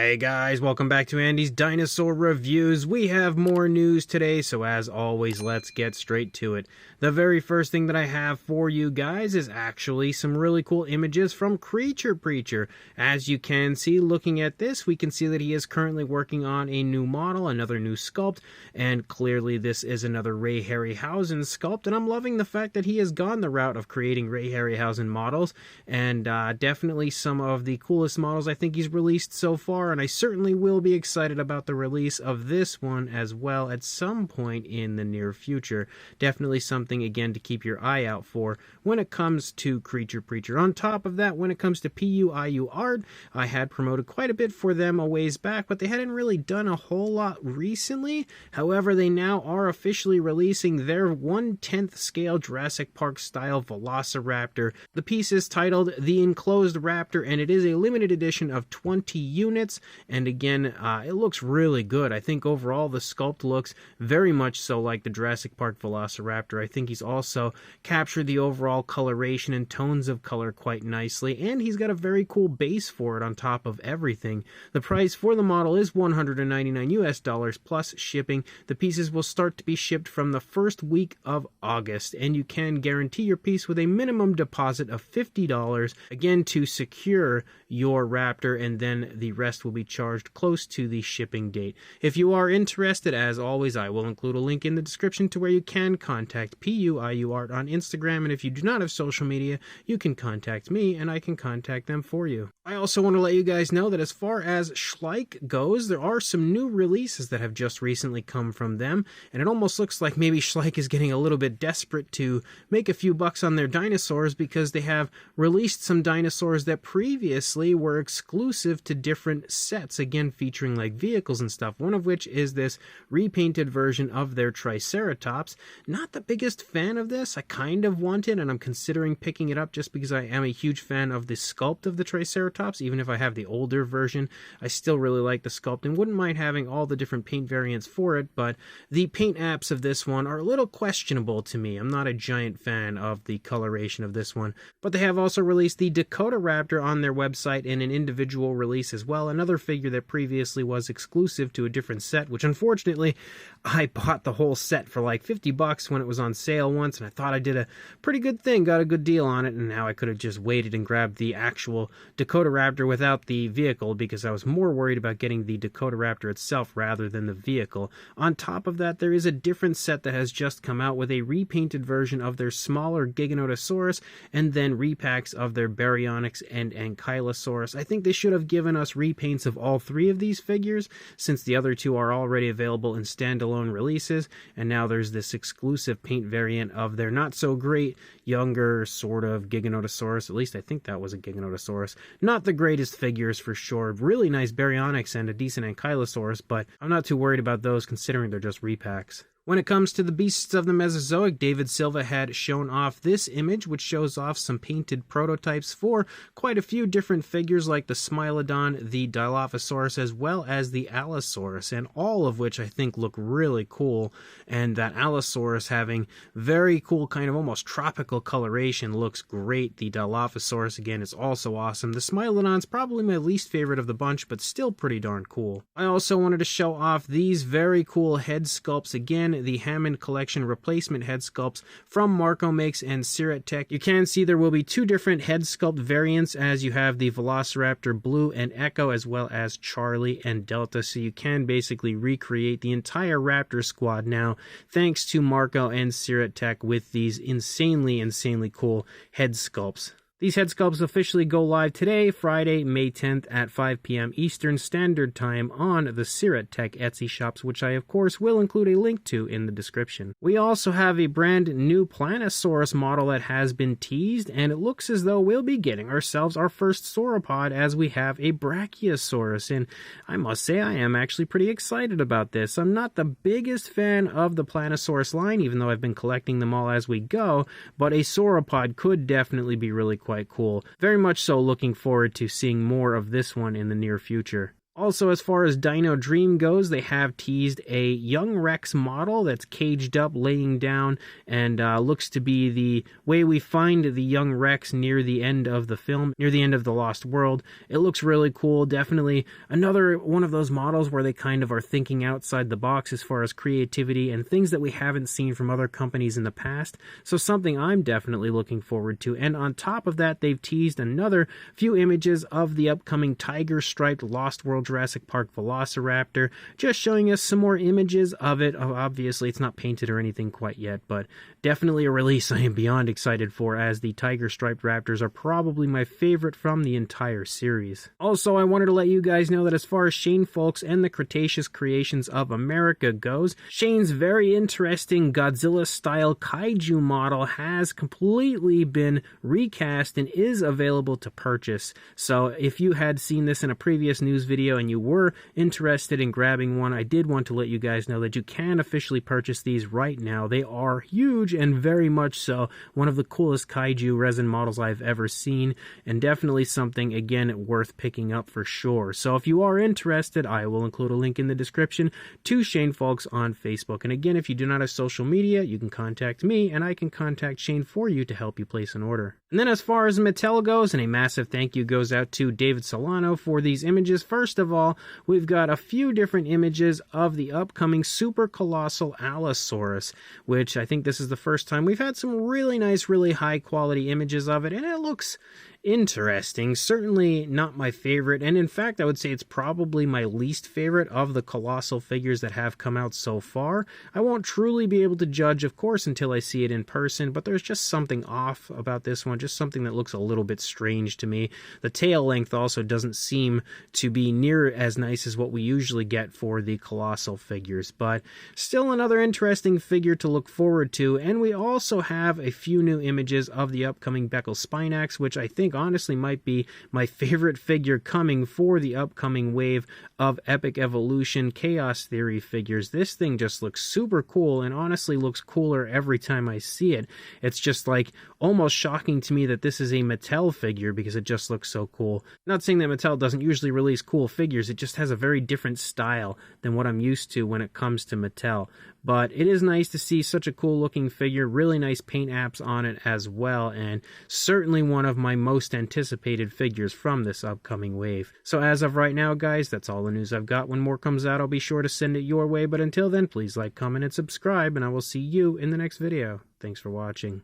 Hey guys, welcome back to Andy's Dinosaur Reviews. We have more news today, so as always, let's get straight to it. The very first thing that I have for you guys is actually some really cool images from Creacher Preacher. As you can see, looking at this, we can see that he is currently working on a new model, another new sculpt, and clearly this is another Ray Harryhausen sculpt, and I'm loving the fact that he has gone the route of creating Ray Harryhausen models, and definitely some of the coolest models I think he's released so far. And I certainly will be excited about the release of this one as well at some point in the near future. Definitely something, again, to keep your eye out for when it comes to Creature Preacher. On top of that, when it comes to PUIU Art, I had promoted quite a bit for them a ways back, but they hadn't really done a whole lot recently. However, they now are officially releasing their 1/10th scale Jurassic Park style Velociraptor. The piece is titled The Enclosed Raptor, and it is a limited edition of 20 units. And again, it looks really good. I think overall the sculpt looks very much so like the Jurassic Park Velociraptor. I think he's also captured the overall coloration and tones of color quite nicely, and he's got a very cool base for it on top of everything. The price for the model is $199 plus shipping. The pieces will start to be shipped from the first week of August, and you can guarantee your piece with a minimum deposit of $50, again, to secure your Raptor, and then the rest will be charged close to the shipping date. If you are interested, as always, I will include a link in the description to where you can contact PUIU Art on Instagram, and if you do not have social media, you can contact me and I can contact them for you. I also want to let you guys know that as far as Schleich goes, there are some new releases that have just recently come from them, and it almost looks like maybe Schleich is getting a little bit desperate to make a few bucks on their dinosaurs because they have released some dinosaurs that previously were exclusive to different sets, again featuring like vehicles and stuff, one of which is this repainted version of their Triceratops. Not the biggest fan of this. I kind of want it, and I'm considering picking it up just because I am a huge fan of the sculpt of the Triceratops. Even if I have the older version, I still really like the sculpt and wouldn't mind having all the different paint variants for it, but the paint apps of this one are a little questionable to me. I'm not a giant fan of the coloration of this one, but they have also released the Dakota Raptor on their website in an individual release as well, another figure that previously was exclusive to a different set, which unfortunately I bought the whole set for like $50 when it was on sale once, and I thought I did a pretty good thing, got a good deal on it, and now I could have just waited and grabbed the actual Dakota Raptor without the vehicle because I was more worried about getting the Dakota Raptor itself rather than the vehicle. On top of that, there is a different set that has just come out with a repainted version of their smaller Giganotosaurus and then repacks of their Baryonyx and Ankylosaurus. I think they should have given us repaints of all three of these figures, since the other two are already available in standalone releases, and now there's this exclusive paint variant of their not so great younger sort of Giganotosaurus. At least I think that was a Giganotosaurus. Not the greatest figures for sure. Really nice Baryonyx and a decent Ankylosaurus, but I'm not too worried about those considering they're just repacks. When it comes to the beasts of the Mesozoic, David Silva had shown off this image, which shows off some painted prototypes for quite a few different figures like the Smilodon, the Dilophosaurus, as well as the Allosaurus, and all of which I think look really cool. And that Allosaurus having very cool kind of almost tropical coloration looks great. The Dilophosaurus, again, is also awesome. The Smilodon's probably my least favorite of the bunch, but still pretty darn cool. I also wanted to show off these very cool head sculpts again, the Hammond Collection replacement head sculpts from Marco Makes and Syrett Tech. You can see there will be two different head sculpt variants, as you have the Velociraptor Blue and Echo, as well as Charlie and Delta, so you can basically recreate the entire Raptor squad now, thanks to Marco and Syrett Tech with these insanely cool head sculpts. These head sculpts officially go live today, Friday, May 10th at 5 p.m. Eastern Standard Time on the Syrett Tech Etsy shops, which I, of course, will include a link to in the description. We also have a brand new Planossaurus model that has been teased, and it looks as though we'll be getting ourselves our first sauropod as we have a Brachiosaurus, and I must say I am actually pretty excited about this. I'm not the biggest fan of the Planossaurus line, even though I've been collecting them all as we go, but a sauropod could definitely be really quite cool. Very much so looking forward to seeing more of this one in the near future. Also, as far as Dino Dream goes, they have teased a young Rex model that's caged up, laying down, and looks to be the way we find the young Rex near the end of the film, near the end of The Lost World. It looks really cool. Definitely another one of those models where they kind of are thinking outside the box as far as creativity and things that we haven't seen from other companies in the past. So something I'm definitely looking forward to. And on top of that, they've teased another few images of the upcoming tiger-striped Lost World Jurassic Park Velociraptor, just showing us some more images of it. Obviously, it's not painted or anything quite yet, but definitely a release I am beyond excited for, as the tiger-striped raptors are probably my favorite from the entire series. Also, I wanted to let you guys know that as far as Shane Foulkes and the Cretaceous Creations of America goes, Shane's very interesting Godzilla-style kaiju model has completely been recast and is available to purchase. So if you had seen this in a previous news video and you were interested in grabbing one, I did want to let you guys know that you can officially purchase these right now. They are huge and very much so one of the coolest kaiju resin models I've ever seen, and definitely something, again, worth picking up for sure. So if you are interested, I will include a link in the description to Shane Foulkes on Facebook. And again, if you do not have social media, you can contact me and I can contact Shane for you to help you place an order. And then as far as Mattel goes, and a massive thank you goes out to David Solano for these images. First of all, we've got a few different images of the upcoming super colossal Allosaurus, which I think this is the first time we've had some really nice, really high quality images of it, and it looks interesting. Certainly not my favorite, and in fact I would say it's probably my least favorite of the colossal figures that have come out so far. I won't truly be able to judge, of course, until I see it in person, but there's just something off about this one, just something that looks a little bit strange to me. The tail length also doesn't seem to be near as nice as what we usually get for the colossal figures, but still another interesting figure to look forward to. And we also have a few new images of the upcoming Becklespinax, which I think honestly might be my favorite figure coming for the upcoming wave of Epic Evolution Chaos Theory figures. This thing just looks super cool, and honestly looks cooler every time I see it. It's just like almost shocking to me that this is a Mattel figure because it just looks so cool. Not saying that Mattel doesn't usually release cool figures, it just has a very different style than what I'm used to when it comes to Mattel. But it is nice to see such a cool looking figure, really nice paint apps on it as well, and certainly one of my most anticipated figures from this upcoming wave. So as of right now, guys, that's all the news I've got. When more comes out, I'll be sure to send it your way, but until then, please like, comment, and subscribe, and I will see you in the next video. Thanks for watching.